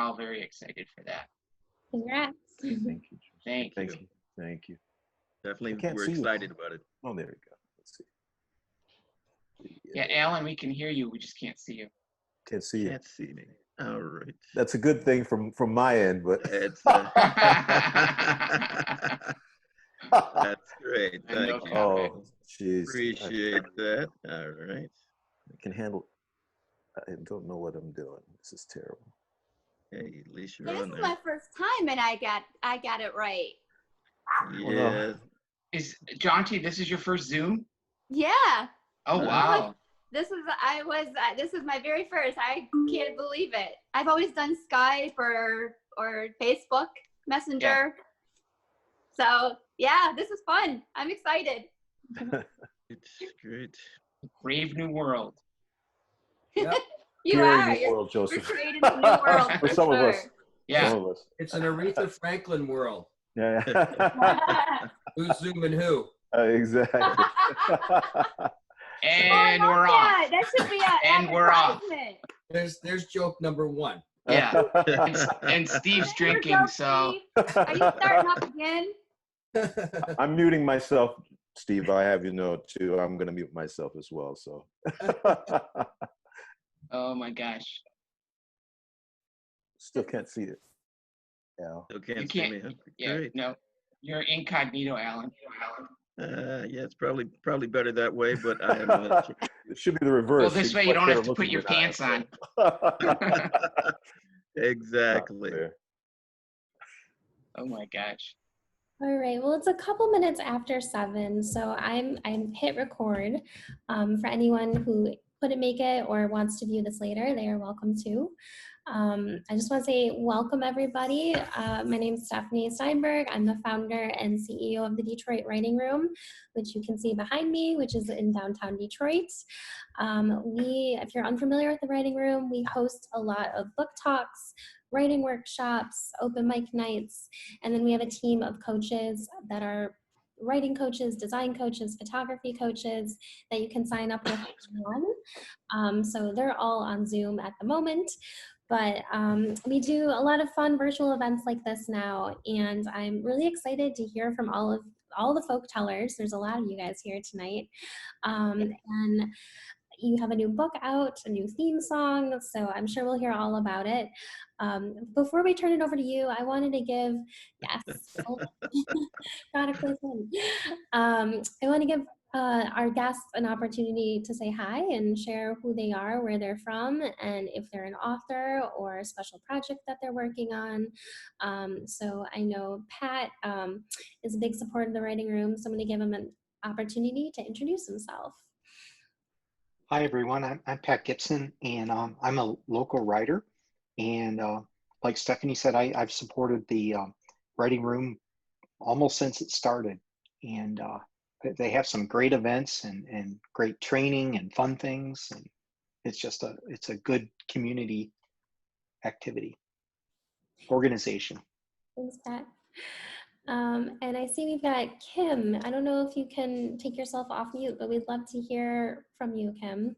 all very excited for that. Congrats. Thank you. Thank you. Thank you. Definitely, I can't we're see excited you. about it. Oh, there we go. Let's see. Yeah, Alan, we can hear you. We just can't see you. Can't see you. Can't see me. All right. That's a good thing from my end, but It's that's great. I know Thank you. oh, jeez. Appreciate that. All right. I can handle. I don't know what I'm doing. This is terrible. Hey, at least you're This on is there. my first time, and I got it right. Yeah. Is Jaunty, this is your first Zoom? Yeah. Oh, wow. This is my very first. I can't believe it. I've always done Skype or Facebook Messenger. So yeah, this is fun. I'm excited. It's great. Brave new world. Yep. You Scary are. new world, You're Joseph. creating a new world For some of us. Yeah. Some of us. It's an Aretha Franklin world. Yeah. Who's zooming who? Exactly. And we're off. That should be And we're off. There's joke number one. Yeah. And Steve's drinking, so. Are you starting up again? I'm muting myself, Steve. I have you know too. I'm gonna mute myself as well. So. Oh my gosh. Still can't see it. Yeah. Still can't You see can't. me. Huh? Yeah. Great. No. You're incognito, Alan. Yeah, it's probably better that way, but I am. It should be the reverse. Well, this She's way you much don't better have to put looking your than I pants on. am. Exactly. Oh my gosh. All right, well, it's a couple minutes after 7, so I'm hit record. For anyone who couldn't make it or wants to view this later, they are welcome to. I just want to say welcome, everybody. My name is Stephanie Steinberg. I'm the founder and CEO of the Detroit Writing Room, which you can see behind me, which is in downtown Detroit. If you're unfamiliar with the Writing Room, we host a lot of book talks, writing workshops, open mic nights, and then we have a team of coaches that are writing coaches, design coaches, photography coaches that you can sign up with one. So they're all on Zoom at the moment. But we do a lot of fun virtual events like this now, and I'm really excited to hear from all the folktellers. There's a lot of you guys here tonight, and you have a new book out, a new theme song, so I'm sure we'll hear all about it. Before we turn it over to you, I wanted to give, I want to give our guests an opportunity to say hi and share who they are, where they're from, and if they're an author or a special project that they're working on. So I know Pat is a big supporter of the Writing Room, so I'm going to give him an opportunity to introduce himself. Hi, everyone. I'm Pat Gibson, and I'm a local writer. And like Stephanie said, I've supported the Writing Room almost since it started. And they have some great events and great training and fun things. And it's a good community activity, organization. Thanks, Pat. And I see we've got Kim. I don't know if you can take yourself off mute, but we'd love to hear from you, Kim.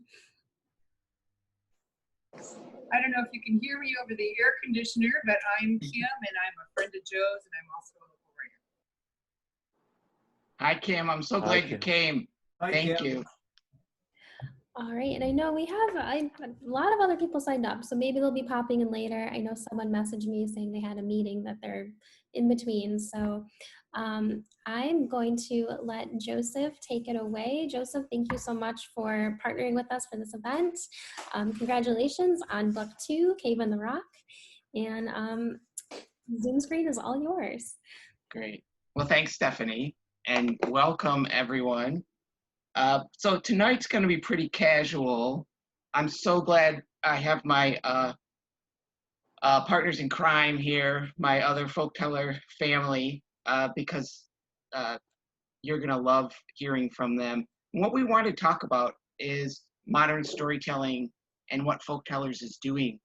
I don't know if you can hear me over the air conditioner, but I'm Kim, and I'm a friend of Joe's, and I'm also a local writer. Hi, Kim. I'm so glad you came. Hi, Thank Kim. you. All right, and I know we have a lot of other people signed up, so maybe they'll be popping in later. I know someone messaged me saying they had a meeting that they're in between, so I'm going to let Joseph take it away. Joseph, thank you so much for partnering with us for this event. Congratulations on book 2, Cave in the Rock, and Zoom screen is all yours. Great. Well, thanks, Stephanie, and welcome, everyone. So tonight's going to be pretty casual. I'm so glad I have my partners in crime here, my other folkteller family, because you're going to love hearing from them. And what we want to talk about is modern storytelling and what Folktellers is doing.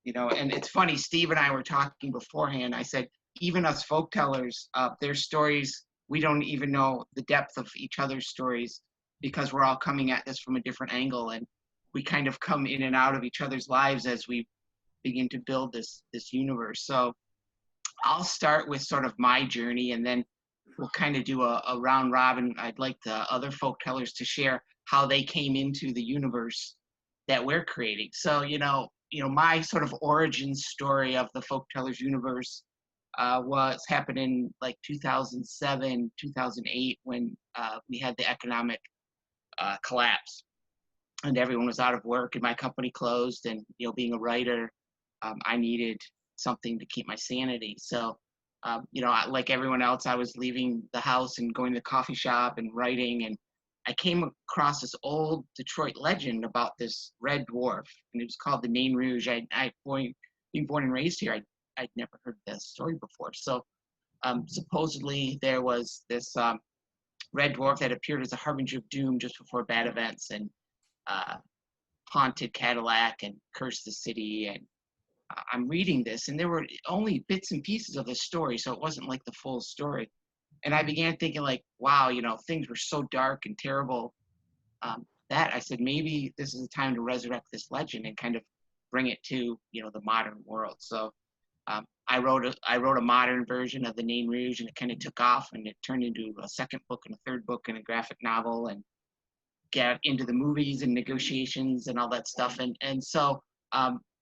You know, and it's funny, Steve and I were talking beforehand. I said, even us folktellers, their stories, we don't even know the depth of each other's stories because we're all coming at this from a different angle, and we kind of come in and out of each other's lives as we begin to build this universe. So I'll start with sort of my journey, and then we'll kind of do a round robin. I'd like the other folk tellers to share how they came into the universe that we're creating. So, my sort of origin story of the Folktellers Universe was happened in like 2007, 2008, when we had the economic collapse and everyone was out of work and my company closed. And, being a writer, I needed something to keep my sanity. So, like everyone else, I was leaving the house and going to the coffee shop and writing, and I came across this old Detroit legend about this red dwarf, and it was called the Nain Rouge. Being born and raised here, I'd never heard this story before. So supposedly there was this red dwarf that appeared as a harbinger of doom just before bad events, and haunted Cadillac and cursed the city. And I'm reading this, and there were only bits and pieces of the story, so it wasn't like the full story. And I began thinking like, wow, things were so dark and terrible that I said, maybe this is the time to resurrect this legend and kind of bring it to, the modern world. So I wrote a modern version of the Nain Rouge, and it kind of took off, and it turned into a second book and a third book and a graphic novel, and get into the movies and negotiations and all that stuff. And so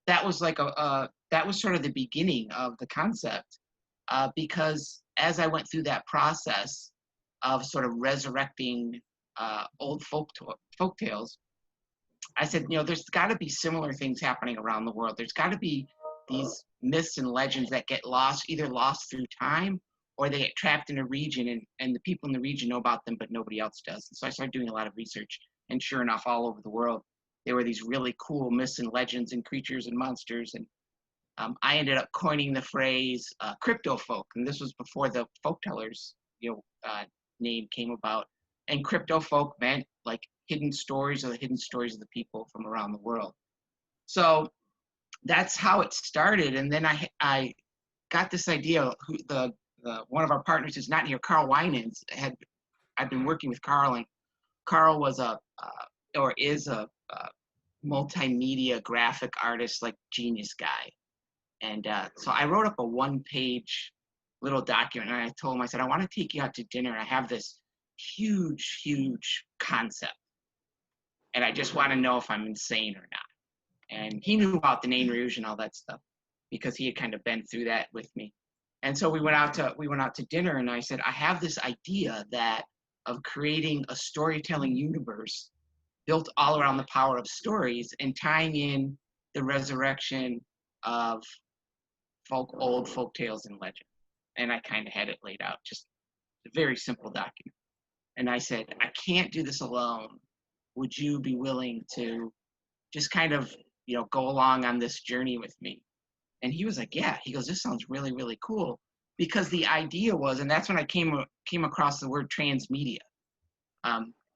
that was like that was sort of the beginning of the concept, because as I went through that process of sort of resurrecting old folk tales, I said, there's got to be similar things happening around the world. There's got to be these myths and legends that get either lost through time, or they get trapped in a region, and the people in the region know about them, but nobody else does. And so I started doing a lot of research, and sure enough, all over the world, there were these really cool myths and legends and creatures and monsters. And I ended up coining the phrase crypto folk, and this was before the folktellers, name came about. And crypto folk meant like hidden stories, or the hidden stories of the people from around the world. So that's how it started. And then I got this idea. One of our partners who's not here, Carl Winans, I've been working with Carl, and Carl was is a multimedia graphic artist, like genius guy. And so I wrote up a one-page little document, and I told him, I said, I want to take you out to dinner. I have this huge, huge concept, and I just want to know if I'm insane or not. And he knew about the Nain Rouge and all that stuff because he had kind of been through that with me. And so we went out to dinner, and I said, I have this idea of creating a storytelling universe built all around the power of stories and tying in the resurrection of old folk tales and legend. And I kind of had it laid out, just a very simple document. And I said, I can't do this alone. Would you be willing to just kind of, go along on this journey with me? And he was like, yeah. He goes, this sounds really, really cool. Because the idea was, and that's when I came across the word transmedia,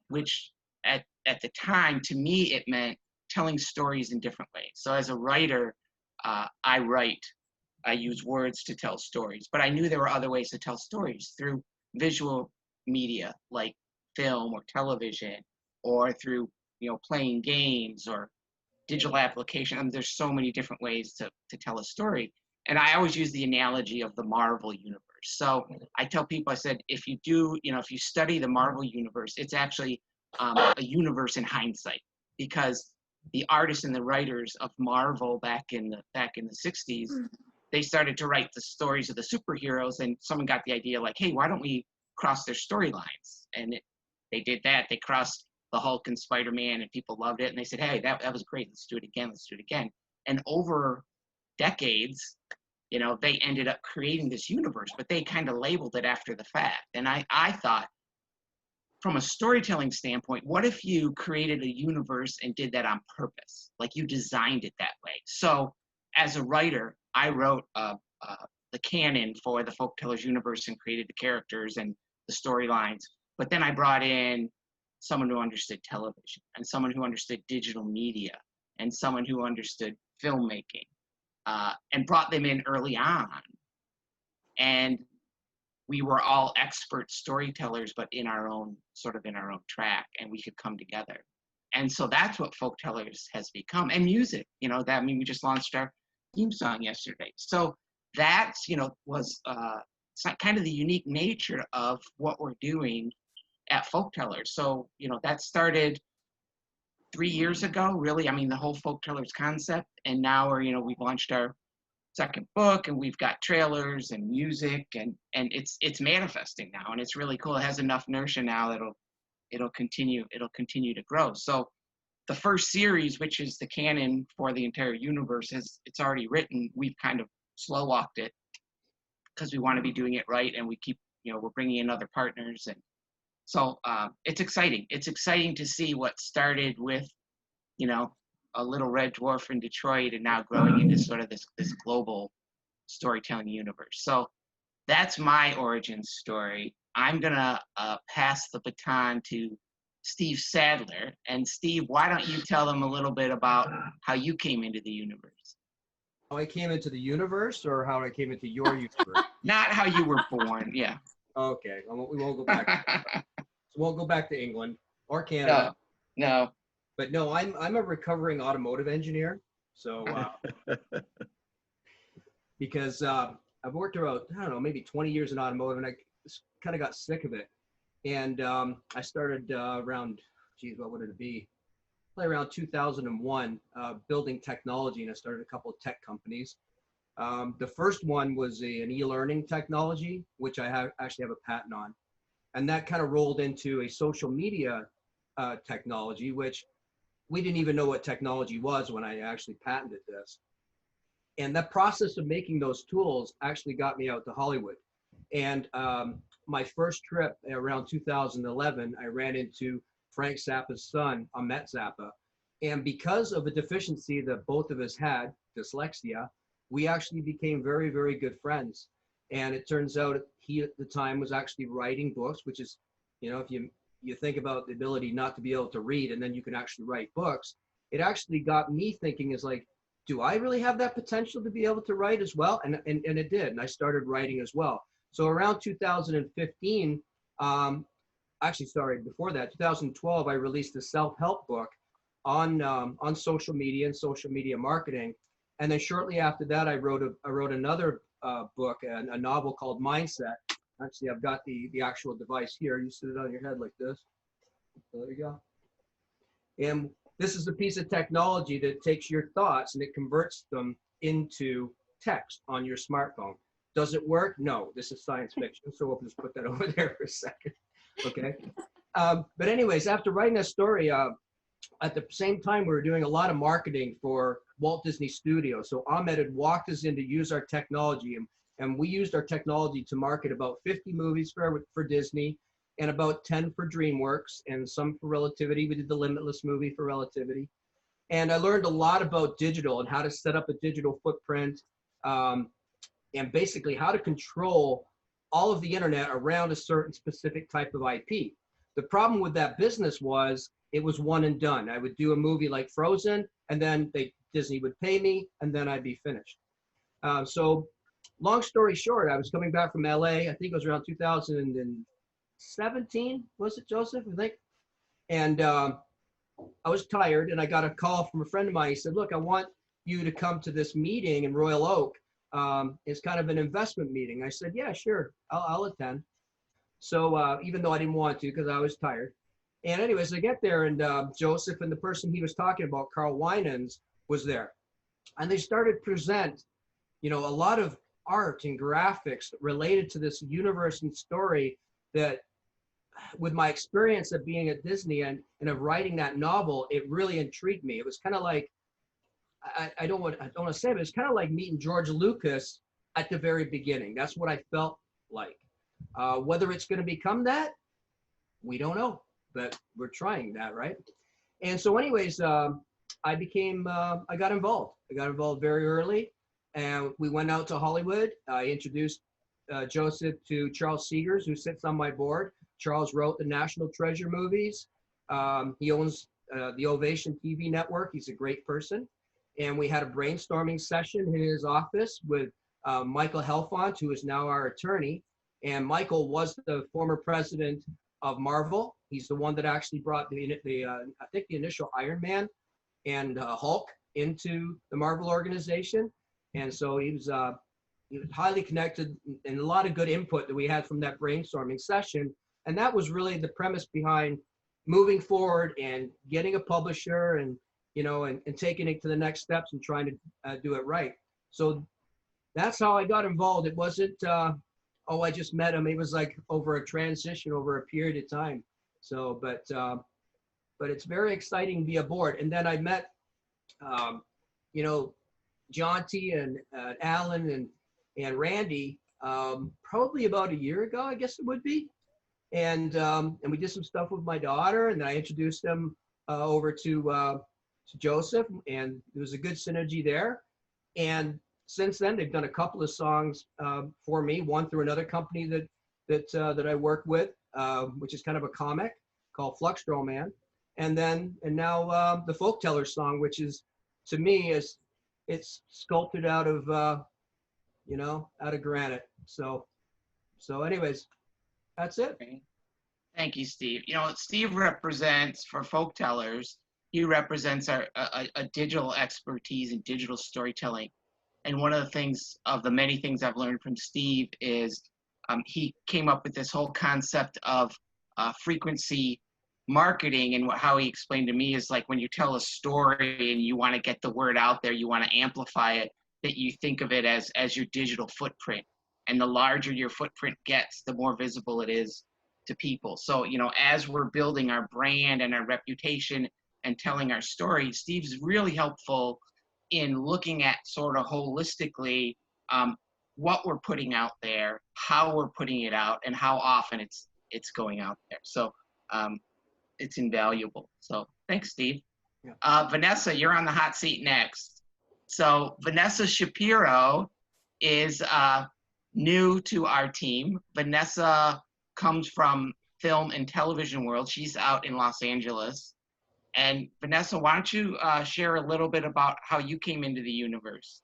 which at the time, to me, it meant telling stories in different ways. So as a writer, I use words to tell stories, but I knew there were other ways to tell stories through visual media like film or television, or through, playing games or digital application. I mean, there's so many different ways to tell a story. And I always use the analogy of the Marvel universe. So I tell people, I said, if you study the Marvel universe, it's actually a universe in hindsight, because the artists and the writers of Marvel back in the 60s, they started to write the stories of the superheroes, and someone got the idea like, hey, why don't we cross their storylines? And they did that. They crossed the Hulk and Spider-Man, and people loved it. And they said, hey, that was great. Let's do it again. And over decades, they ended up creating this universe, but they kind of labeled it after the fact. And I thought, from a storytelling standpoint, what if you created a universe and did that on purpose? Like you designed it that way. So as a writer, I wrote the canon for the Folktellers Universe and created the characters and the storylines. But then I brought in someone who understood television, and someone who understood digital media, and someone who understood filmmaking, and brought them in early on. And we were all expert storytellers, but in our own track, and we could come together. And so that's what Folktellers has become. And music, we just launched our theme song yesterday. So that's, was kind of the unique nature of what we're doing at Folktellers. So, that started 3 years ago, really. I mean, the whole Folktellers concept. And now we've launched our second book, and we've got trailers and music, and it's manifesting now, and it's really cool. It has enough inertia now that it'll continue to grow. So the first series, which is the canon for the entire universe, it's already written. We've kind of slow walked it because we want to be doing it right, and we keep we're bringing in other partners, and so it's exciting. It's exciting to see what started with a little red dwarf in Detroit and now growing into sort of this global storytelling universe. So that's my origin story. I'm gonna pass the baton to Steve Sadler. And Steve, why don't you tell them a little bit about how you came into the universe? How I came into the universe, or how I came into your universe? Not how you were born, yeah. Okay, we won't go back. So we'll go back to England or Canada. No. But no, I'm a recovering automotive engineer. So because I've worked about, I don't know, maybe 20 years in automotive, and I kind of got sick of it. And I started around, what would it be? Probably around 2001, building technology, and I started a couple of tech companies. The first one was an e-learning technology, which I actually have a patent on. And that kind of rolled into a social media technology, which we didn't even know what technology was when I actually patented this. And that process of making those tools actually got me out to Hollywood. And my first trip around 2011, I ran into Frank Zappa's son, Ahmet Zappa. And because of a deficiency that both of us had, dyslexia, we actually became very, very good friends. And it turns out he at the time was actually writing books, which is, if you think about the ability not to be able to read and then you can actually write books, it actually got me thinking is like, do I really have that potential to be able to write as well? And it did. And I started writing as well. So around 2015, before that, 2012, I released a self-help book on social media and social media marketing. And then shortly after that, I wrote another book, a novel called Mindset. Actually, I've got the actual device here. You sit it on your head like this. So there you go. And this is a piece of technology that takes your thoughts and it converts them into text on your smartphone. Does it work? No, this is science fiction. So we'll just put that over there for a second. Okay. But anyways, after writing that story, at the same time, we were doing a lot of marketing for Walt Disney Studios. So Ahmed had walked us in to use our technology, and we used our technology to market about 50 movies for Disney and about 10 for DreamWorks and some for Relativity. We did the Limitless movie for Relativity. And I learned a lot about digital and how to set up a digital footprint and basically how to control all of the internet around a certain specific type of IP. The problem with that business was it was one and done. I would do a movie like Frozen, and then Disney would pay me, and then I'd be finished. So long story short, I was coming back from LA. I think it was around 2017, was it, Joseph? I think. And I was tired, and I got a call from a friend of mine. He said, look, I want you to come to this meeting in Royal Oak. It's kind of an investment meeting. I said, yeah, sure, I'll attend. So even though I didn't want to because I was tired. And anyways, I get there, and Joseph and the person he was talking about, Carl Winans, was there. And they started to present, a lot of art and graphics related to this universe and story that, with my experience of being at Disney and of writing that novel, it really intrigued me. It was kind of like, I don't want to say it, but it's kind of like meeting George Lucas at the very beginning. That's what I felt like. Whether it's going to become that, we don't know, but we're trying that, right? And so anyways, I got involved. I got involved very early, and we went out to Hollywood. I introduced Joseph to Charles Seegers, who sits on my board. Charles wrote the National Treasure movies. He owns the Ovation TV network. He's a great person. And we had a brainstorming session in his office with Michael Helfont, who is now our attorney. And Michael was the former president of Marvel. He's the one that actually brought I think the initial Iron Man and Hulk into the Marvel organization. And so he was highly connected and a lot of good input that we had from that brainstorming session. And that was really the premise behind moving forward and getting a publisher and, you know, and taking it to the next steps and trying to do it right. So that's how I got involved. It wasn't, oh, I just met him. It was like over a transition over a period of time. So, but it's very exciting to be aboard. And then I met, you know, Jaunty and Alan and Randy probably about a year ago, I guess it would be. And we did some stuff with my daughter, and then I introduced them over to Joseph, and there was a good synergy there. And since then, they've done a couple of songs for me, one through another company that I work with, which is kind of a comic called Fluxstro Man. And now the Folktellers song, which is, to me, it's sculpted out of, you know, out of granite. So anyways, that's it. Thank you, Steve. You know, Steve represents, for Folktellers, he represents a digital expertise in digital storytelling. And one of the things, of the many things I've learned from Steve is he came up with this whole concept of frequency marketing, and how he explained to me is like when you tell a story and you want to get the word out there, you want to amplify it, that you think of it as your digital footprint. And the larger your footprint gets, the more visible it is to people. So, you know, as we're building our brand and our reputation and telling our story, Steve's really helpful in looking at sort of holistically what we're putting out there, how we're putting it out, and how often it's going out there. So it's invaluable. So thanks, Steve. Yeah. Vanessa, you're on the hot seat next. So Vanessa Shapiro is new to our team. Vanessa comes from film and television world. She's out in Los Angeles. And Vanessa, why don't you share a little bit about how you came into the universe?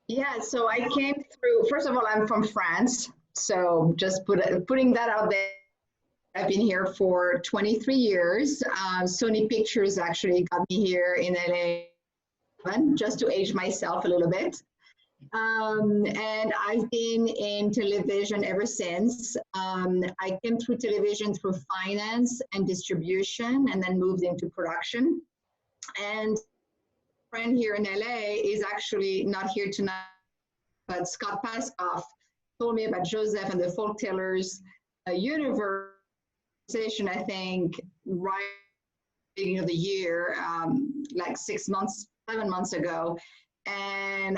Yeah, so I came through, first of all, I'm from France. So just putting that out there. I've been here for 23 years. Sony Pictures actually got me here in LA, just to age myself a little bit. And I've been in television ever since. I came through television through finance and distribution, and then moved into production. And a friend here in LA is actually not here tonight, but Scott Paskoff told me about Josef and the Folktellers Universe, I think, right at the beginning of the year, like 7 months ago. And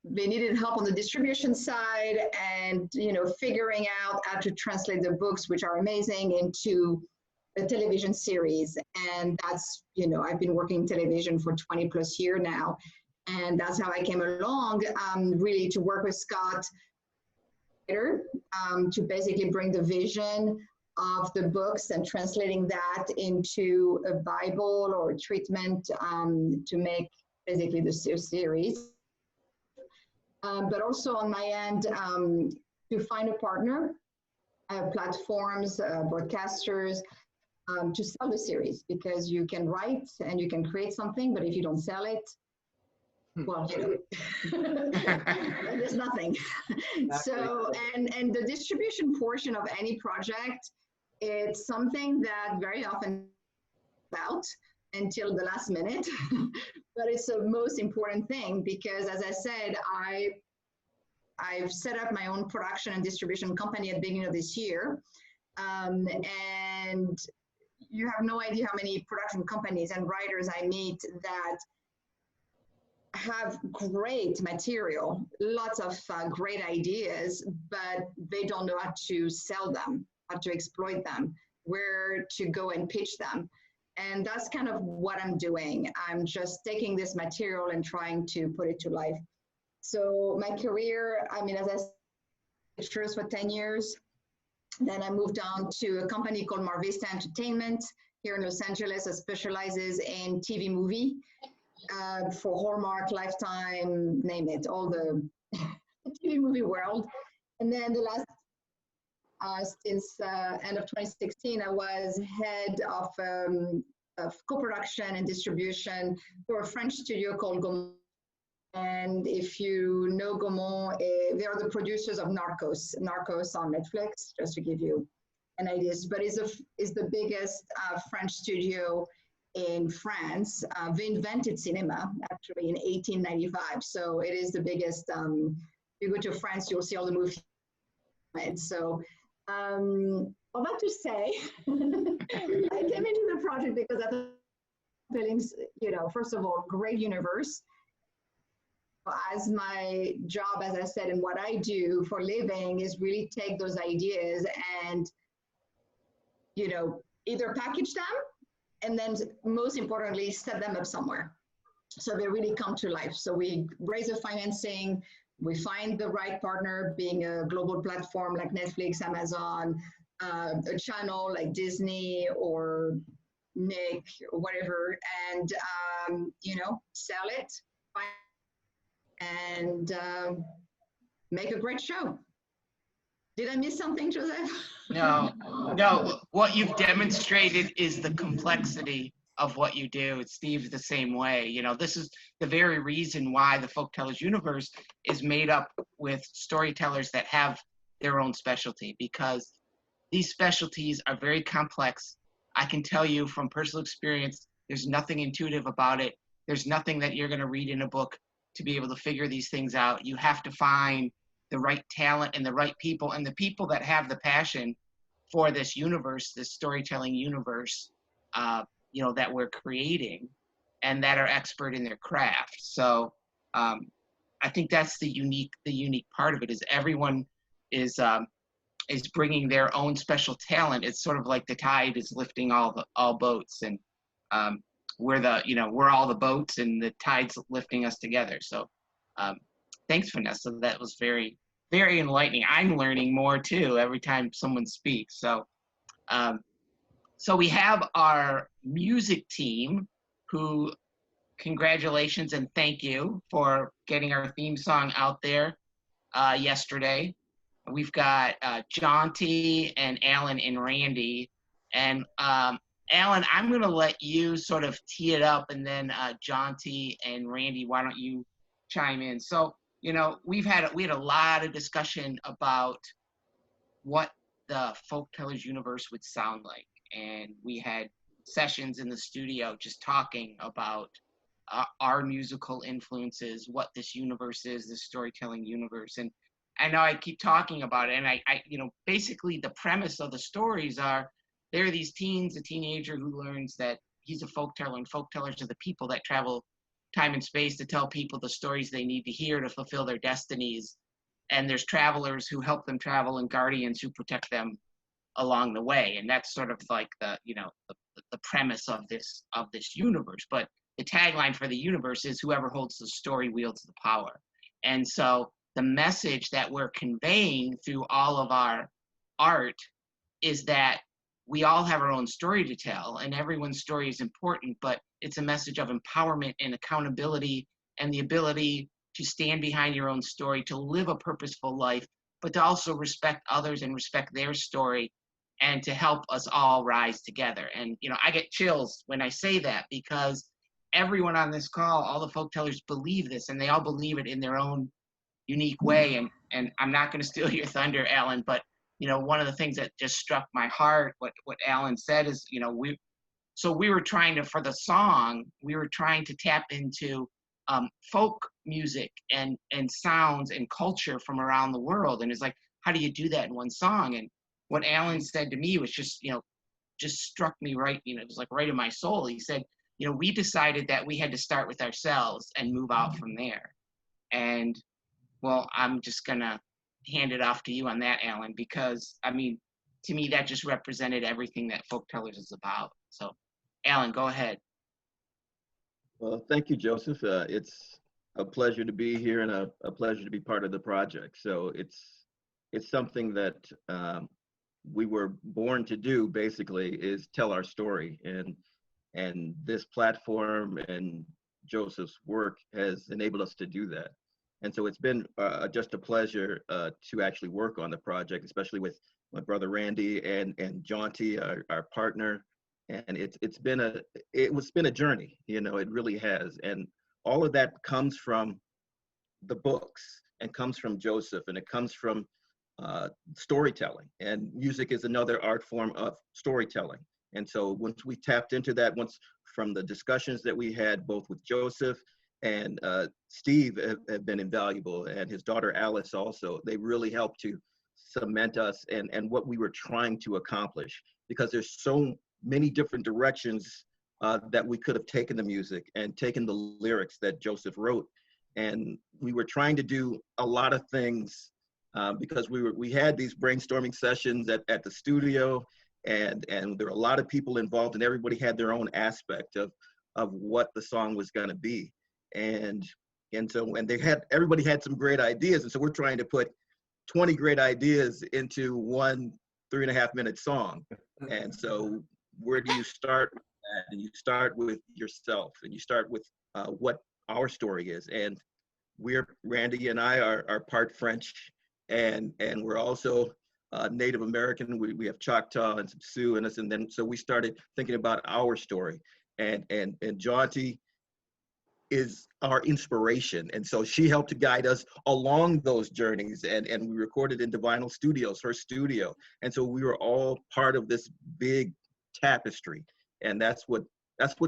they needed help on the distribution side and, you know, figuring out how to translate the books, which are amazing, into a television series. And that's, you know, I've been working in television for 20 plus years now. And that's how I came along, really to work with Scott to basically bring the vision of the books and translating that into a Bible or a treatment to make basically the series. But also on my end, to find a partner, platforms, broadcasters, to sell the series, because you can write and you can create something, but if you don't sell it, well, you know, there's nothing. So, and the distribution portion of any project, it's something that very often about until the last minute, but it's the most important thing, because as I said, I've set up my own production and distribution company at the beginning of this year. And you have no idea how many production companies and writers I meet that have great material, lots of great ideas, but they don't know how to sell them, how to exploit them, where to go and pitch them. And that's kind of what I'm doing. I'm just taking this material and trying to put it to life. So my career, I mean, as I said, pictures for 10 years. Then I moved on to a company called Mar Vista Entertainment here in Los Angeles that specializes in TV movie for Hallmark, Lifetime, name it, all the TV movie world. And then the last, since end of 2016, I was head of co-production and distribution for a French studio called And if you know Gaumont, they are the producers of Narcos on Netflix, just to give you an idea. But it's the biggest French studio in France. They invented cinema actually in 1895. So it is the biggest. If you go to France, you'll see all the movies. And so all that to say, I came into the project because I thought feelings, first of all, great universe. As my job, as I said, and what I do for a living is really take those ideas and, either package them and then most importantly, set them up somewhere. So they really come to life. So we raise the financing, we find the right partner, being a global platform like Netflix, Amazon, a channel like Disney or Nick or whatever, and, sell it and make a great show. Did I miss something, Joseph? No. What you've demonstrated is the complexity of what you do. Steve's the same way. This is the very reason why the Folktellers Universe is made up with storytellers that have their own specialty, because these specialties are very complex. I can tell you from personal experience, there's nothing intuitive about it. There's nothing that you're going to read in a book to be able to figure these things out. You have to find the right talent and the right people, and the people that have the passion for this universe, this storytelling universe, that we're creating, and that are expert in their craft. So I think that's the unique part of it, is everyone is bringing their own special talent. It's sort of like the tide is lifting all boats, and we're all the boats, and the tide's lifting us together. So thanks, Vanessa. That was very, very enlightening. I'm learning more too every time someone speaks. So so we have our music team, who, congratulations and thank you for getting our theme song out there yesterday. We've got Jaunty and Alan and Randy. And Alan, I'm going to let you sort of tee it up, and then Jaunty and Randy, why don't you chime in? So, we had a lot of discussion about what the Folktellers Universe would sound like. And we had sessions in the studio just talking about our musical influences, what this universe is, this storytelling universe. And I know I keep talking about it, and I basically the premise of the stories are, there are these teens, a teenager who learns that he's a folkteller, and folktellers are the people that travel time and space to tell people the stories they need to hear to fulfill their destinies. And there's travelers who help them travel, and guardians who protect them along the way. And that's sort of like the premise of this universe. But the tagline for the universe is, whoever holds the story wields the power. And so the message that we're conveying through all of our art is that we all have our own story to tell, and everyone's story is important, but it's a message of empowerment and accountability, and the ability to stand behind your own story, to live a purposeful life, but to also respect others and respect their story, and to help us all rise together. And, I get chills when I say that, because everyone on this call, all the folktellers believe this, and they all believe it in their own unique way. And I'm not going to steal your thunder, Alan, but one of the things that just struck my heart, what Alan said is, we were trying to, for the song, we were trying to tap into folk music and sounds and culture from around the world. And it's like, how do you do that in one song? And what Alan said to me was just struck me right, it was like right in my soul. He said, we decided that we had to start with ourselves and move out from there. And well, I'm just gonna hand it off to you on that, Alan, because to me, that just represented everything that Folktellers is about. So Alan, go ahead. Well, thank you, Joseph. It's a pleasure to be here, and a pleasure to be part of the project. So it's something that we were born to do, basically, is tell our story. And this platform and Joseph's work has enabled us to do that. And so it's been just a pleasure to actually work on the project, especially with my brother Randy and Jaunty, our partner. And it's been a journey, it really has. And all of that comes from the books and comes from Joseph, and it comes from storytelling. And music is another art form of storytelling. And so once we tapped into that, once from the discussions that we had both with Joseph and Steve have been invaluable, and his daughter Alice also, they really helped to cement us and what we were trying to accomplish, because there's so many different directions that we could have taken the music and taken the lyrics that Joseph wrote. And we were trying to do a lot of things because we had these brainstorming sessions at the studio, and there were a lot of people involved, and everybody had their own aspect of what the song was going to be. And so everybody had some great ideas, and so we're trying to put 20 great ideas into one 3.5-minute song. And so where do you start with that? And you start with yourself, and you start with what our story is. And Randy and I are part French, and we're also Native American. We have Choctaw and some Sioux in us, and then so we started thinking about our story. And Jaunty is our inspiration, and so she helped to guide us along those journeys. And we recorded in Divinal Studios, her studio, and so we were all part of this big tapestry. And that's what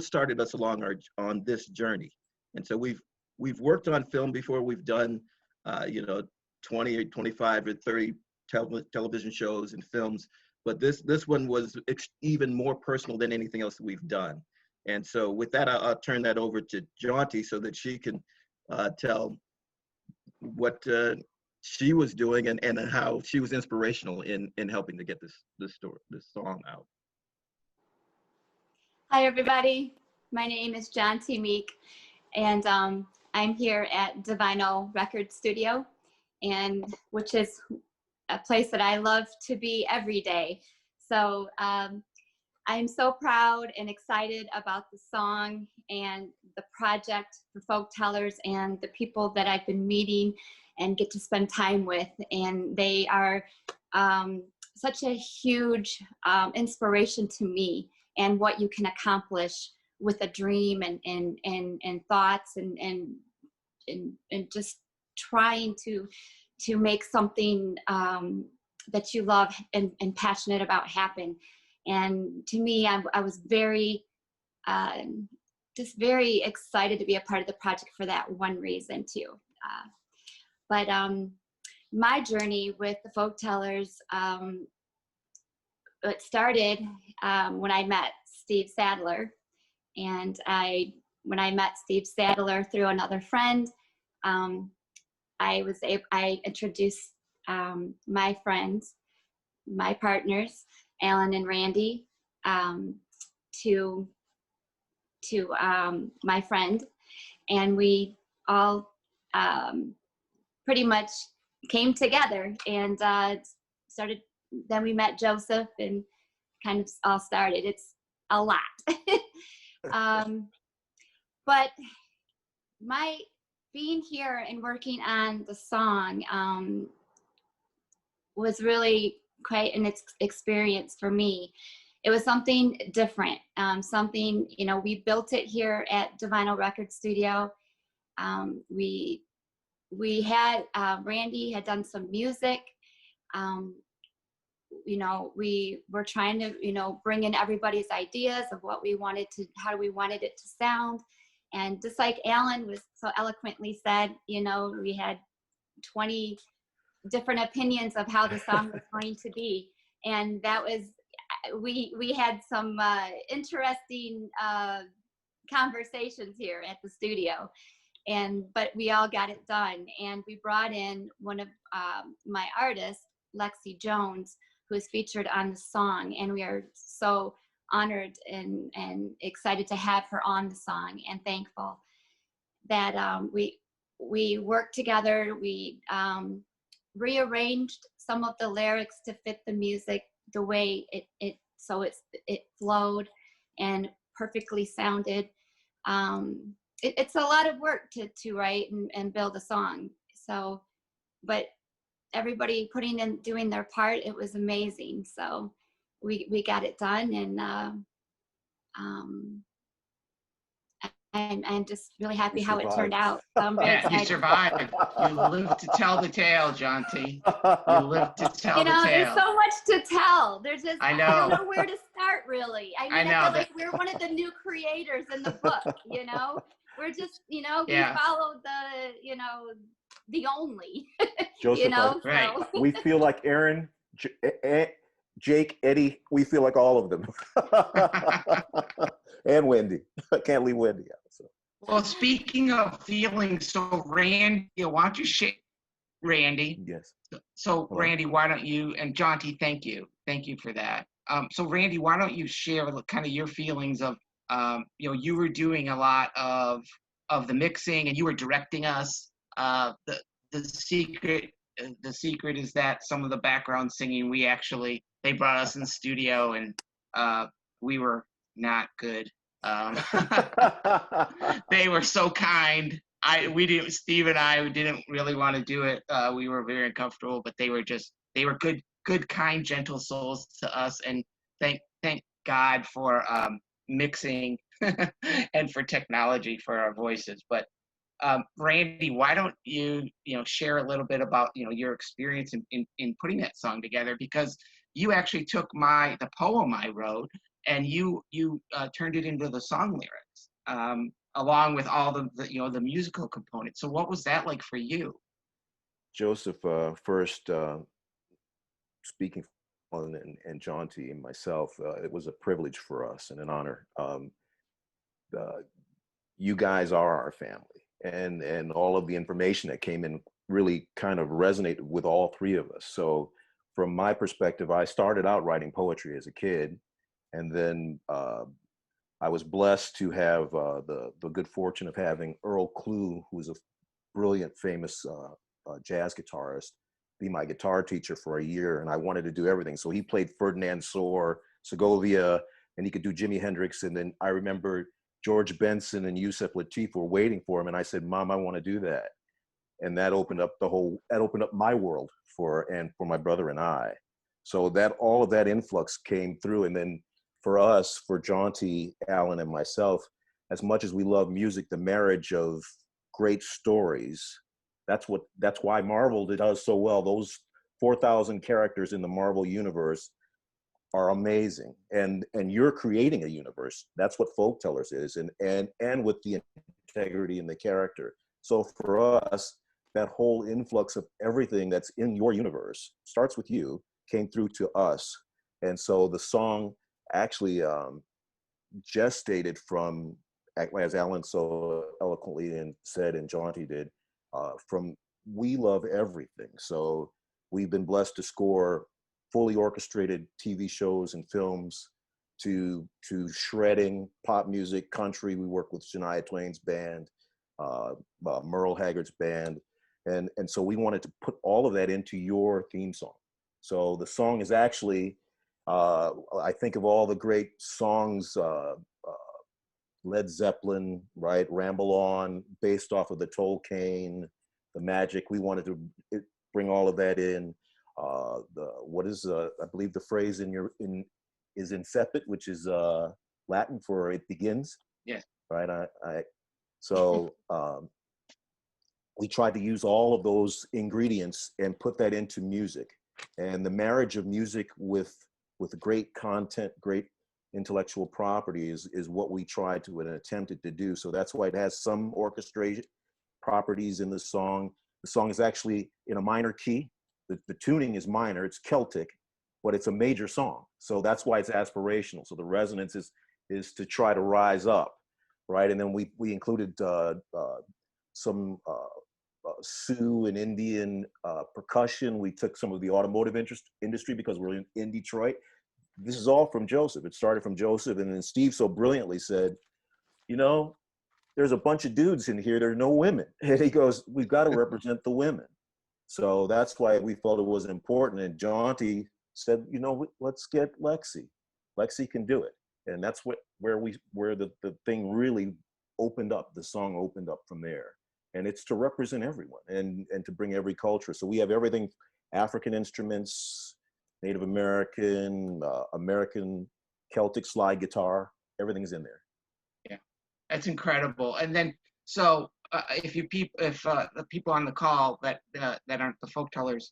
started us along on this journey. And so we've worked on film before. We've done 20 or 25 or 30 television shows and films, but this one was even more personal than anything else that we've done. And so with that, I'll turn that over to Jaunty so that she can tell what she was doing and how she was inspirational in helping to get this song out. Hi, everybody. My name is Jaunty Meek, and I'm here at Divinal Record Studio, and which is a place that I love to be every day. So I'm so proud and excited about the song and the project for Folktellers and the people that I've been meeting and get to spend time with. And they are such a huge inspiration to me, and what you can accomplish with a dream and thoughts and just trying to make something that you love and passionate about happen. And to me, I was very, just very excited to be a part of the project for that one reason too. But my journey with the Folktellers, it started when I met Steve Sadler. And when I met Steve Sadler through another friend, I introduced my friends, my partners, Alan and Randy, to my friend, and we all pretty much came together and started. Then we met Joseph and kind of all started. It's a lot. But my being here and working on the song was really quite an experience for me. It was something different, something, we built it here at Divinal Record Studio. We had, Randy had done some music. We were trying to, bring in everybody's ideas of what we wanted to, how we wanted it to sound. And just like Alan was so eloquently said, we had 20 different opinions of how the song was going to be. And that was, we had some interesting conversations here at the studio. But we all got it done. And we brought in one of my artists, Lexi Jones, who is featured on the song. And we are so honored and excited to have her on the song, and thankful that we worked together. We rearranged some of the lyrics to fit the music the way it flowed and perfectly sounded. It's a lot of work to write and build a song. So, but everybody doing their part, it was amazing. So we got it done, and I'm just really happy You how it turned survived. out. So I'm very Yeah, you excited. survived. You live to tell the tale, Jaunty. You live to tell You the know, there's tale. so much to tell. There's just, I I don't know. know where to start really. I I mean, I know feel that- like we're one of the new creators in the book, you know? We're just, you know, we Yeah. followed the, you know, the only, Joseph, you know? Right. So, we feel like Aaron, Jake, Eddie, we feel like all of them. And Wendy. I can't leave Wendy out. So. Well, speaking of feelings, so Randy, why don't you share, Randy? Yes. So Hello. Randy, why don't you, and Jaunty, thank you for that. So Randy, why don't you share kind of your feelings of, you know, you were doing a lot of the mixing and you were directing us. The secret is that some of the background singing, they brought us in the studio and we were not good. They were so kind. Steve and I didn't really want to do it. We were very uncomfortable, but they were good, kind, gentle souls to us. And thank God for mixing and for technology for our voices. But Randy, why don't you share a little bit about your experience in putting that song together, because you actually took the poem I wrote and you turned it into the song lyrics, along with all the musical components. So what was that like for you? Joseph, first speaking on and Jaunty and myself, it was a privilege for us and an honor. You guys are our family, and all of the information that came in really kind of resonated with all three of us. So from my perspective, I started out writing poetry as a kid, and then I was blessed to have the good fortune of having Earl Klugh, who's a brilliant, famous jazz guitarist, be my guitar teacher for a year, and I wanted to do everything. So he played Ferdinand Soar, Segovia, and he could do Jimi Hendrix. And then I remember George Benson and Yusef Lateef were waiting for him, and I said, "Mom, I want to do that." And that opened up my world for my brother and I. So that all of that influx came through, and then for us, for Jaunty, Alan, and myself, as much as we love music, the marriage of great stories, that's why Marvel does so well. Those 4,000 characters in the Marvel universe are amazing, and you're creating a universe. That's what Folktellers is, and with the integrity in the character. So for us, that whole influx of everything that's in your universe starts with you, came through to us. And so the song actually gestated from, as Alan so eloquently said and Jaunty did, from We Love Everything. So we've been blessed to score fully orchestrated TV shows and films, to shredding pop music, country. We work with Shania Twain's band, Merle Haggard's band. And so we wanted to put all of that into your theme song. So the song is actually, I think of all the great songs, Led Zeppelin, right? Ramble On, based off of the Tolkien, the Magic. We wanted to bring all of that in. I believe the phrase is incepit, which is Latin for it begins. Yes. Right. So we tried to use all of those ingredients and put that into music, and the marriage of music with great content, great intellectual property is what we tried to and attempted to do. So that's why it has some orchestration properties in the song. The song is actually in a minor key. The tuning is minor, it's Celtic, but it's a major song. So that's why it's aspirational. So the resonance is to try to rise up, right? And then we included some Sioux and Indian percussion. We took some of the automotive industry because we're in Detroit. This is all from Joseph. It started from Joseph, and then Steve so brilliantly said, there's a bunch of dudes in here, there are no women. And he goes, we've got to represent the women. So that's why we felt it was important. And Jaunty said, let's get Lexi. Lexi can do it. And that's where the thing really opened up. The song opened up from there. And it's to represent everyone and to bring every culture. So we have everything, African instruments, Native American, American Celtic slide guitar, everything's in there. Yeah. That's incredible. And then, so if the people on the call that aren't the folktellers,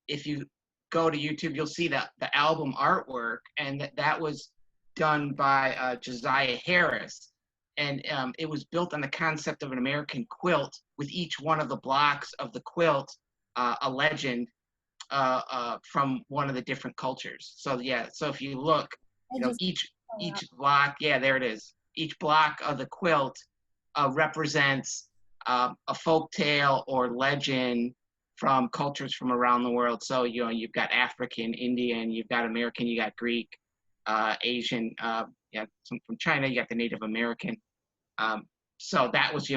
if you go to YouTube, you'll see the album artwork, and that was done by Josiah Harris, and it was built on the concept of an American quilt, with each one of the blocks of the quilt a legend from one of the different cultures. So yeah, so if you look, each block, yeah, there it is. Each block of the quilt represents a folk tale or legend from cultures from around the world. So, you've got African, Indian, you've got American, you got Greek, Asian, some from China, you got the Native American. So that was,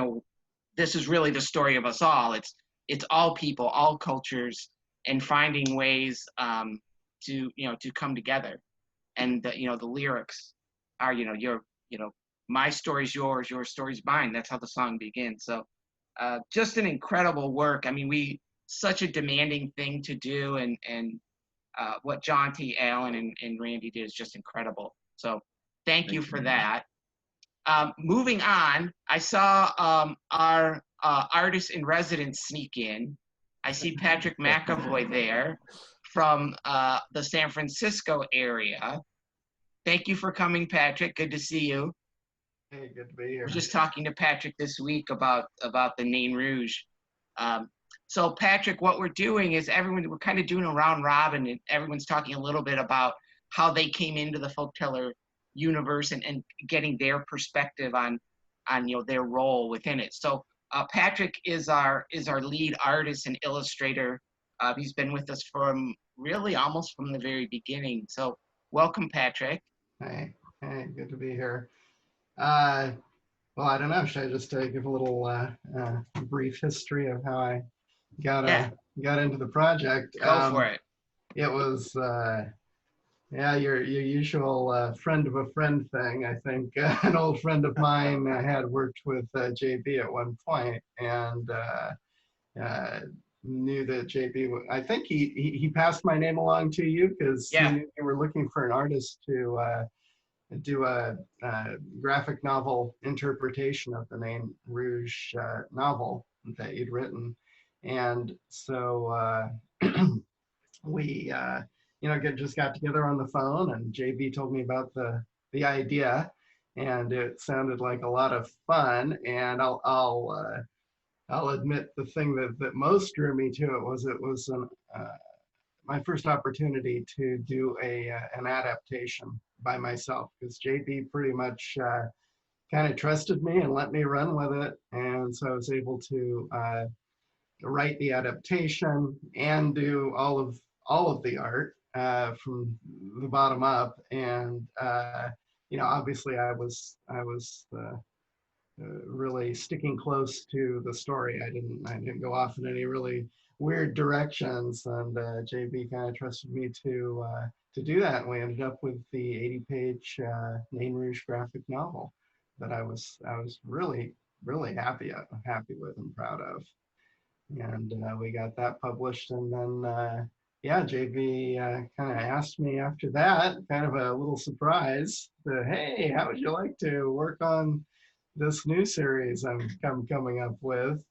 this is really the story of us all. It's all people, all cultures, and finding ways to come together. And the lyrics are, my story's yours, your story's mine. That's how the song begins. So just an incredible work. I mean, such a demanding thing to do, and what Jaunty, Alan, and Randy did is just incredible. So thank you for that. Moving on, I saw our artist in residence sneak in. I see Patrick Mcavoy there from the San Francisco area. Thank you for coming, Patrick. Good to see you. Hey, good to be here. I was just talking to Patrick this week about the Nain Rouge. So Patrick, what we're doing is we're kind of doing a round robin, and everyone's talking a little bit about how they came into the Folktellers universe and getting their perspective on their role within it. So Patrick is our lead artist and illustrator. He's been with us from really almost from the very beginning. So welcome, Patrick. Hey, good to be here. Well, I don't know. Should I just give a little brief history of how I got into the project? Go for it. It was your usual friend of a friend thing. I think an old friend of mine had worked with JB at one point, and knew that JB. I think he passed my name along to you because he knew you were looking for an artist to do a graphic novel interpretation of the Nain Rouge novel that you'd written. And so we just got together on the phone, and JB told me about the idea, and it sounded like a lot of fun. And I'll admit the thing that most drew me to it was my first opportunity to do an adaptation by myself, because JB pretty much kind of trusted me and let me run with it. And so I was able to write the adaptation and do all of the art from the bottom up. And obviously I was really sticking close to the story. I didn't go off in any really weird directions, and JB kind of trusted me to do that, and we ended up with the 80-page Nain Rouge graphic novel that I was really happy with and proud of. And we got that published, and then JB kind of asked me after that, kind of a little surprise, hey, how would you like to work on this new series I'm coming up with?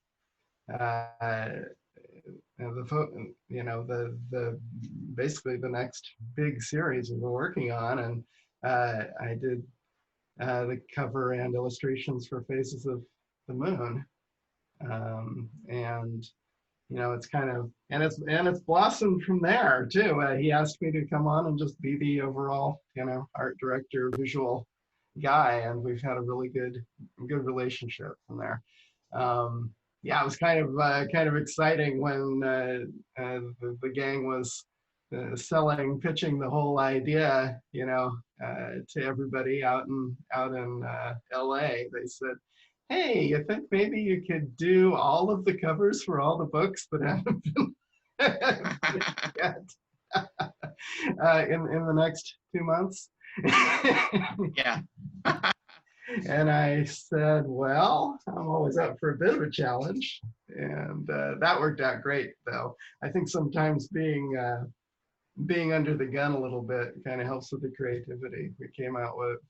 Basically the next big series we're working on, and I did the cover and illustrations for Phases of the Moon, and it's kind of it's blossomed from there too. He asked me to come on and just be the overall art director, visual guy, and we've had a really good relationship from there. It was kind of exciting when the gang was pitching the whole idea, to everybody out in LA. They said, hey, you think maybe you could do all of the covers for all the books that haven't been yet in the next 2 months? Yeah. And I said, well, I'm always up for a bit of a challenge. And that worked out great, though. I think sometimes being under the gun a little bit kind of helps with the creativity. We came out with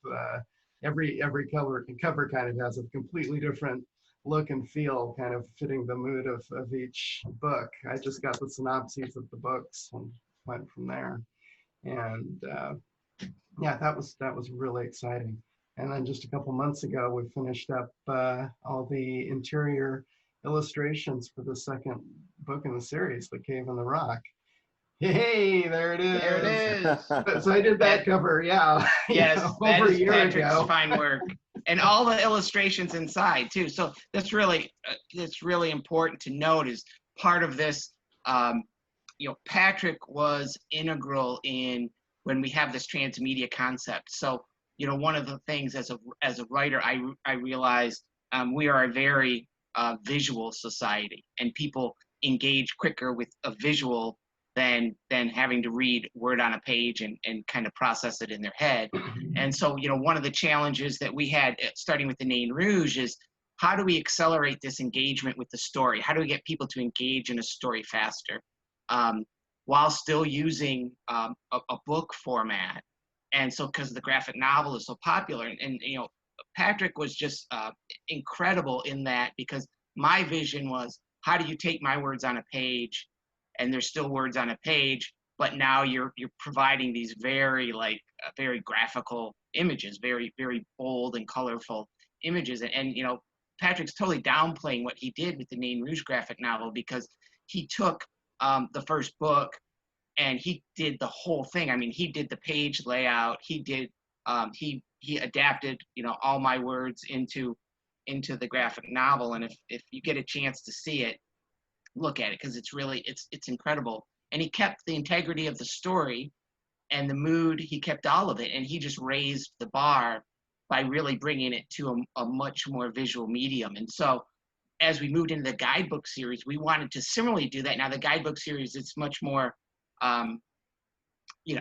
every cover kind of has a completely different look and feel, kind of fitting the mood of each book. I just got the synopses of the books and went from there. And yeah, that was really exciting. And then just a couple months ago, we finished up all the interior illustrations for the second book in the series, The Cave in the Rock. Hey, there it is. There it is. So I did that cover, yeah. Yes, that over is a year Patrick's ago. fine work, and all the illustrations inside too. So that's really important to note. Is part of this. Patrick was integral in when we have this transmedia concept. So one of the things as a writer, I realized we are a very visual society, and people engage quicker with a visual than having to read word on a page and kind of process it in their head. And so, one of the challenges that we had starting with the Nain Rouge is how do we accelerate this engagement with the story? How do we get people to engage in a story faster while still using a book format? And so, because the graphic novel is so popular, and Patrick was just incredible in that, because my vision was, how do you take my words on a page, and there's still words on a page, but now you're providing these very graphical images, very, very bold and colorful images. And Patrick's totally downplaying what he did with the Nain Rouge graphic novel, because he took the first book and he did the whole thing. I mean, he did the page layout. He did he adapted all my words into the graphic novel. And if you get a chance to see it, look at it, because it's incredible. And he kept the integrity of the story and the mood. He kept all of it, and he just raised the bar by really bringing it to a much more visual medium. And so as we moved into the guidebook series, we wanted to similarly do that. Now the guidebook series, it's much more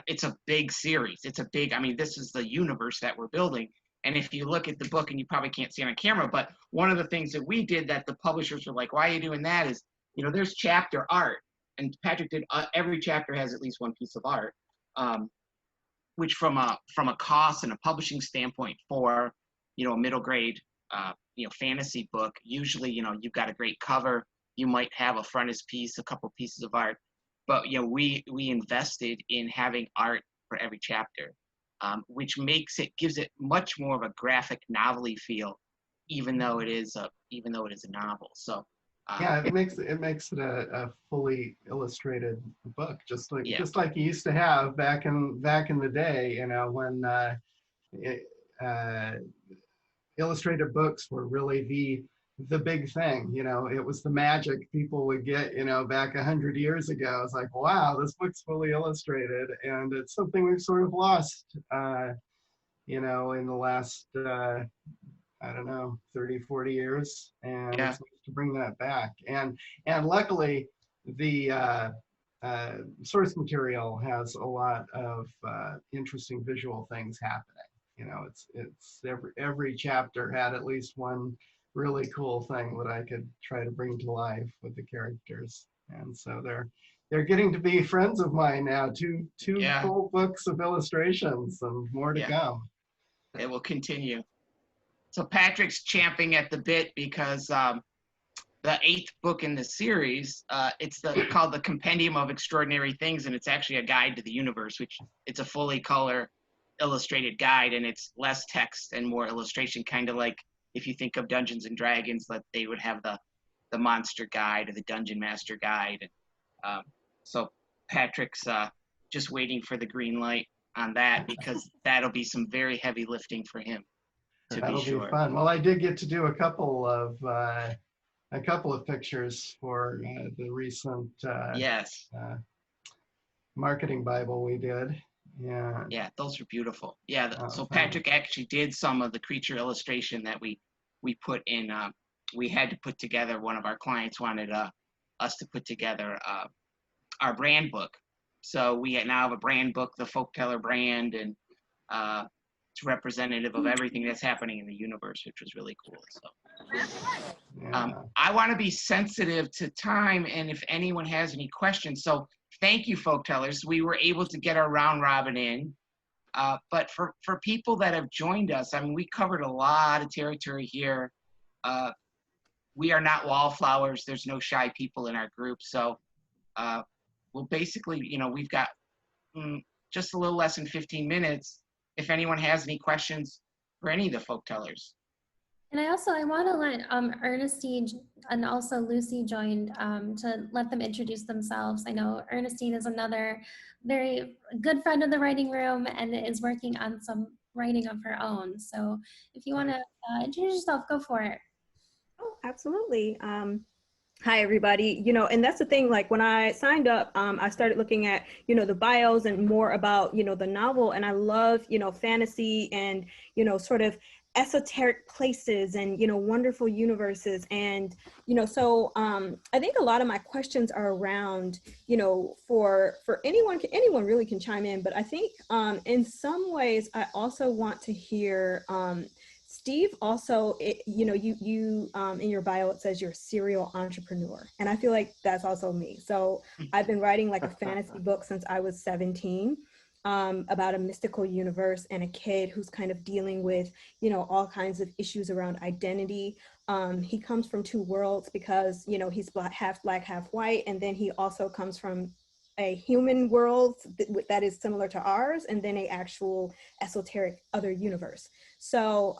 it's a big series. It's a big, this is the universe that we're building. And if you look at the book, and you probably can't see it on camera, but one of the things that we did that the publishers were like, why are you doing that, is there's chapter art, and Patrick did every chapter has at least one piece of art, which from a cost and a publishing standpoint for a middle grade fantasy book, usually you've got a great cover, you might have a frontispiece, a couple pieces of art, but we invested in having art for every chapter, which gives it much more of a graphic novel-y feel, even though it is a novel. So. Yeah, it makes it a fully illustrated book, just like you used to have back in the day, when illustrated books were really the big thing. It was the magic people would get, back 100 years ago. It's like, wow, this book's fully illustrated, and it's something we've sort of lost, in the last 30, 40 years, and it's nice to bring that back. And luckily, the source material has a lot of interesting visual things happening. It's every chapter had at least one really cool thing that I could try to bring to life with the characters. And so they're getting to be friends of mine now. Two full books of illustrations, and more to come. It will continue. So Patrick's champing at the bit, because the 8th book in the series, it's called the Compendium of Extraordinary Things, and it's actually a guide to the universe, which it's a fully color illustrated guide, and it's less text and more illustration, kind of like if you think of Dungeons and Dragons, that they would have the monster guide or the dungeon master guide. And, so Patrick's just waiting for the green light on that, because that'll be some very heavy lifting for him. That'll be fun. Well, I did get to do a couple of pictures for the recent marketing Bible we did. Yeah, those are beautiful. Yeah, so Patrick actually did some of the creature illustration that we put in. We had to put together. One of our clients wanted us to put together our brand book. So we now have a brand book, the Folkteller brand, and it's representative of everything that's happening in the universe, which was really cool. So I want to be sensitive to time, and if anyone has any questions. So thank you, Folktellers. We were able to get our round robin in. But for people that have joined us, I mean, we covered a lot of territory here. We are not wallflowers. There's no shy people in our group. So we'll basically, we've got just a little less than 15 minutes. If anyone has any questions for any of the folk tellers. And I want to let Ernestine and also Lucy joined to let them introduce themselves. I know Ernestine is another very good friend of the writing room and is working on some writing of her own. So if you want to introduce yourself, go for it. Oh, absolutely. Hi, everybody. And that's the thing, like when I signed up, I started looking at, the bios and more about, the novel. And I love, fantasy and, sort of esoteric places and, wonderful universes. And, so I think a lot of my questions are around, for anyone really can chime in. But I think in some ways, I also want to hear Steve, also, you in your bio, it says you're a serial entrepreneur. And I feel like that's also me. So I've been writing like a fantasy book since I was 17 about a mystical universe and a kid who's kind of dealing with, all kinds of issues around identity. He comes from two worlds because, he's half black, half white. And then he also comes from a human world that is similar to ours, and then a actual esoteric other universe. So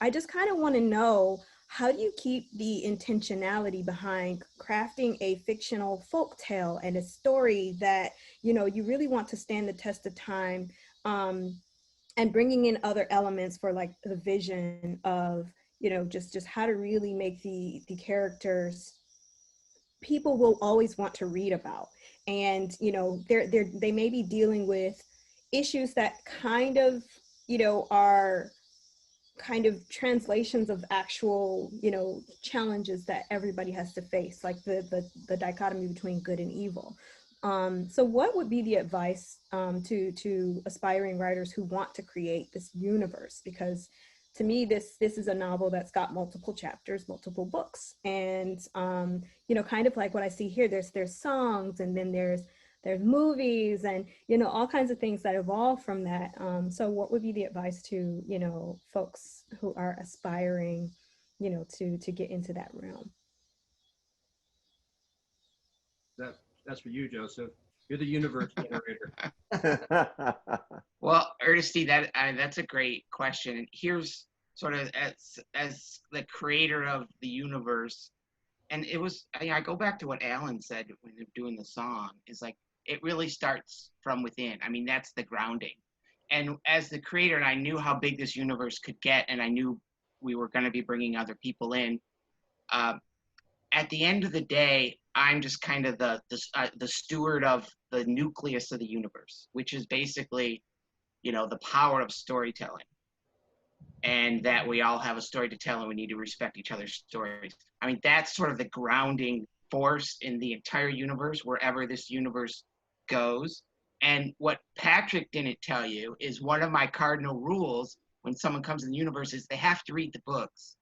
I just kind of want to know, how do you keep the intentionality behind crafting a fictional folk tale and a story that, you really want to stand the test of time, and bringing in other elements for like the vision of, just how to really make the characters people will always want to read about. And, they may be dealing with issues that kind of, are kind of translations of actual, challenges that everybody has to face, like the dichotomy between good and evil. So what would be the advice to aspiring writers who want to create this universe? Because to me, this is a novel that's got multiple chapters, multiple books, and kind of like what I see here. There's songs, and then there's movies, and all kinds of things that evolve from that. So what would be the advice to folks who are aspiring, to get into that realm? That's for you, Joseph. You're the universe generator. Well, Ernestine, that's a great question. And here's sort of as the creator of the universe, and it was, I go back to what Alan said when they're doing the song, is like, it really starts from within. I mean, that's the grounding. And as the creator, and I knew how big this universe could get, and I knew we were going to be bringing other people in. At the end of the day, I'm just kind of the steward of the nucleus of the universe, which is basically, the power of storytelling, and that we all have a story to tell, and we need to respect each other's stories. I mean, that's sort of the grounding force in the entire universe, wherever this universe goes. And what Patrick didn't tell you is one of my cardinal rules when someone comes in the universe is they have to read the books.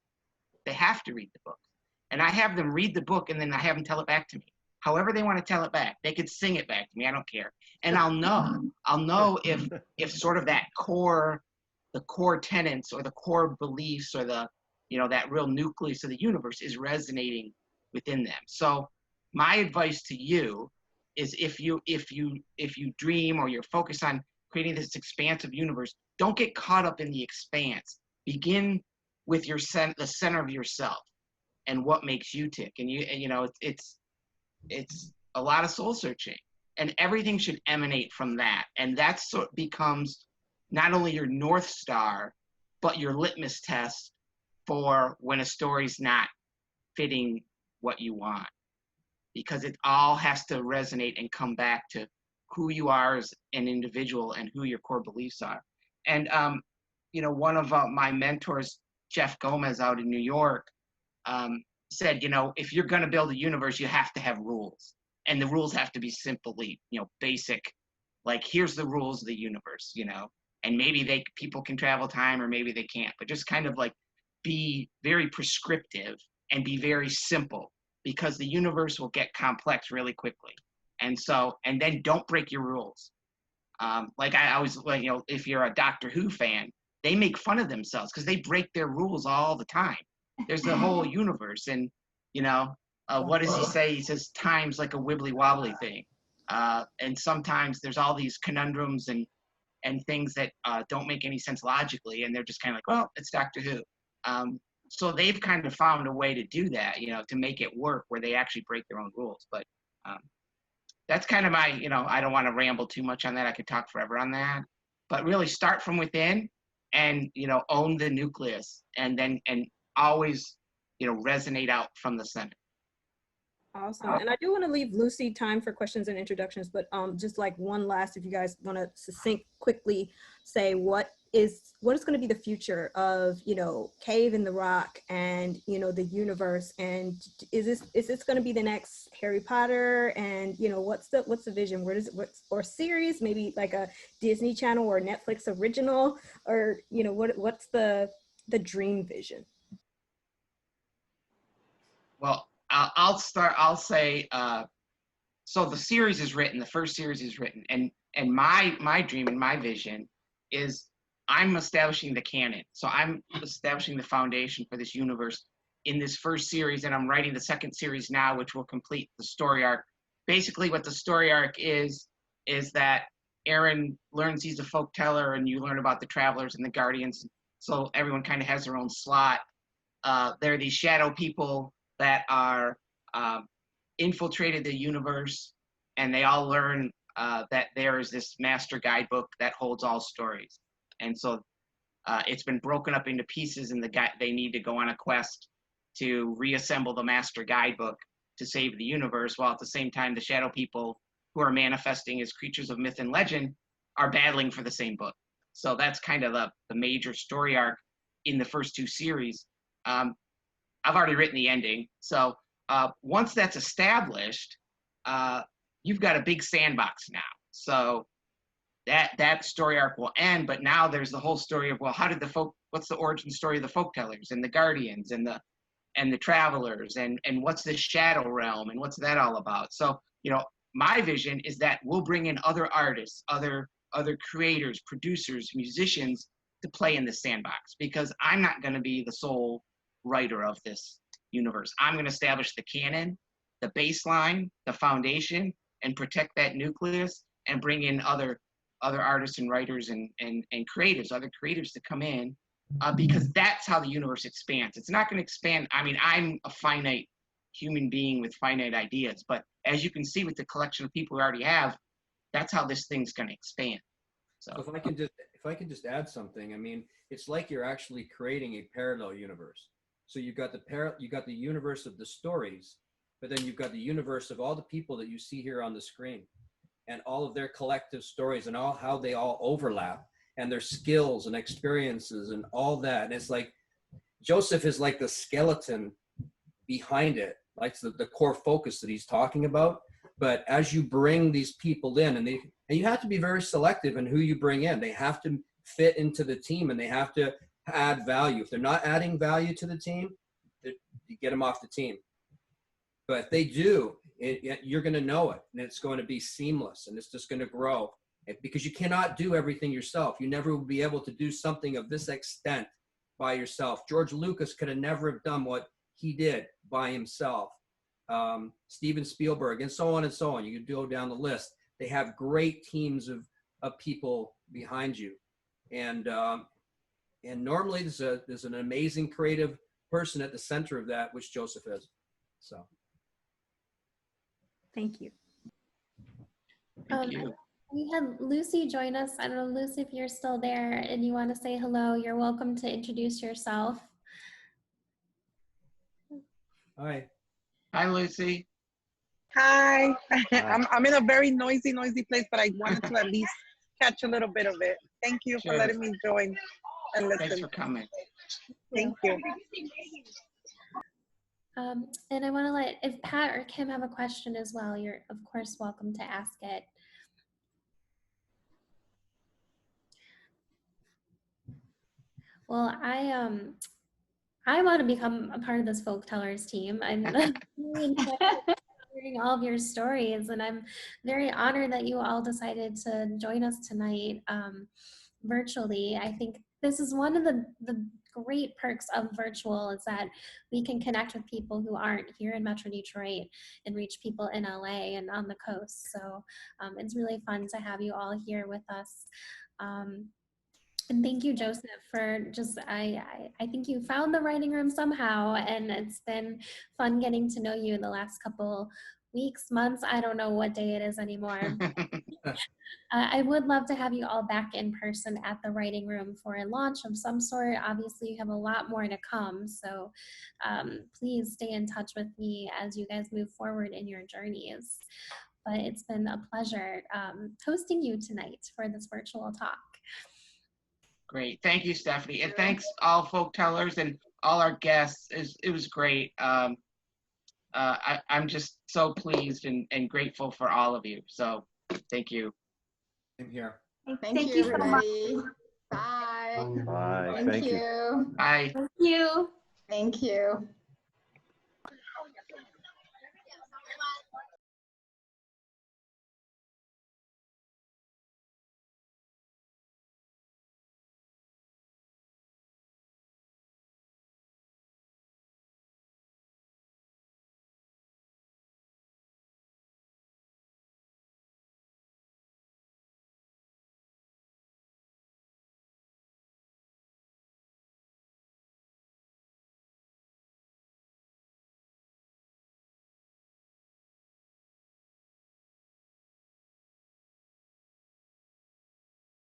They have to read the books. And I have them read the book, and then I have them tell it back to me. However they want to tell it back. They could sing it back to me, I don't care. And I'll know if sort of that the core tenets or the core beliefs or the, that real nucleus of the universe is resonating within them. So my advice to you is if you dream or you're focused on creating this expansive universe, don't get caught up in the expanse. Begin with the center of yourself and what makes you tick. And it's a lot of soul searching, and everything should emanate from that. And that's what becomes not only your North Star, but your litmus test for when a story's not fitting what you want. Because it all has to resonate and come back to who you are as an individual and who your core beliefs are. And, one of my mentors, Jeff Gomez out in New York, said, if you're going to build a universe, you have to have rules. And the rules have to be simply, basic, like, here's the rules of the universe, and maybe people can travel time or maybe they can't, but just kind of like be very prescriptive and be very simple, because the universe will get complex really quickly. And then don't break your rules. Like I always, like, if you're a Doctor Who fan, they make fun of themselves because they break their rules all the time. There's the whole universe, and what does he say? He says time's like a wibbly wobbly thing, and sometimes there's all these conundrums and things that don't make any sense logically, and they're just kind of like, well, it's Doctor Who. So they've kind of found a way to do that, to make it work where they actually break their own rules. But that's kind of my, I don't want to ramble too much on that. I could talk forever on that. But really start from within and, own the nucleus and always, resonate out from the center. Awesome. And I do want to leave Lucy time for questions and introductions, but just like one last, if you guys want to succinct quickly say what is going to be the future of, Cave in the Rock and, the universe, and is this going to be the next Harry Potter, and, what's the vision? Or series, maybe like a Disney Channel or Netflix original, or, what's the dream vision? Well, I'll start. I'll say, so the series is written. The first series is written, and my dream and my vision is I'm establishing the canon. So I'm establishing the foundation for this universe in this first series, and I'm writing the second series now, which will complete the story arc. Basically, what the story arc is that Aaron learns he's a folk teller, and you learn about the travelers and the guardians. So everyone kind of has their own slot. There are these shadow people that are infiltrated the universe, and they all learn that there is this master guidebook that holds all stories. And so it's been broken up into pieces, and they need to go on a quest to reassemble the master guidebook to save the universe, while at the same time the shadow people who are manifesting as creatures of myth and legend are battling for the same book. So that's kind of the major story arc in the first two series. I've already written the ending. So once that's established, you've got a big sandbox now. So that story arc will end, but now there's the whole story of, well, what's the origin story of the Folktellers and the Guardians and the Travelers, and what's the Shadow Realm, and what's that all about? So, my vision is that we'll bring in other artists, other creators, producers, musicians to play in the sandbox, because I'm not going to be the sole writer of this universe. I'm going to establish the canon, the baseline, the foundation, and protect that nucleus, and bring in other artists and writers and creatives, other creatives to come in, because that's how the universe expands. It's not going to expand. I mean, I'm a finite human being with finite ideas, but as you can see with the collection of people we already have, that's how this thing's going to expand. So if I can just add something, I mean, it's like you're actually creating a parallel universe. So you've got the universe of the stories, but then you've got the universe of all the people that you see here on the screen, and all of their collective stories, and how they all overlap, and their skills and experiences and all that. And it's like Josef is like the skeleton behind it, like the core focus that he's talking about. But as you bring these people in, and you have to be very selective in who you bring in. They have to fit into the team, and they have to add value. If they're not adding value to the team, you get them off the team. But if they do, you're going to know it, and it's going to be seamless, and it's just going to grow, because you cannot do everything yourself. You never will be able to do something of this extent by yourself. George Lucas could have never have done what he did by himself. Steven Spielberg, and so on and so on. You can go down the list. They have great teams of people behind you, and normally there's an amazing creative person at the center of that, which Josef is. So. Thank you. Thank you. We had Lucy join us. I don't know, Lucy, if you're still there and you want to say hello, you're welcome to introduce yourself. Hi. Hi, Lucy. Hi. I'm in a very noisy place, but I wanted to at least catch a little bit of it. Thank you for letting me join and listen. Thanks for coming. Thank you. And I want to if Pat or Kim have a question as well, you're of course welcome to ask it. Well, I want to become a part of this Folktellers team. I'm really hearing all of your stories, and I'm very honored that you all decided to join us tonight virtually. I think this is one of the great perks of virtual, is that we can connect with people who aren't here in Metro Detroit and reach people in LA and on the coast. So it's really fun to have you all here with us. And thank you, Josef, for just, I think you found the writing room somehow, and it's been fun getting to know you in the last couple weeks, months. I don't know what day it is anymore. I would love to have you all back in person at the writing room for a launch of some sort. Obviously, you have a lot more to come, so please stay in touch with me as you guys move forward in your journeys. But it's been a pleasure hosting you tonight for this virtual talk. Great. Thank you, Stephanie. And thanks all Folktellers and all our guests. It was great. I'm just so pleased and grateful for all of you. So thank you. In here. Thank you, everybody. Bye. Bye. Thank you. Bye. Thank you. Thank you.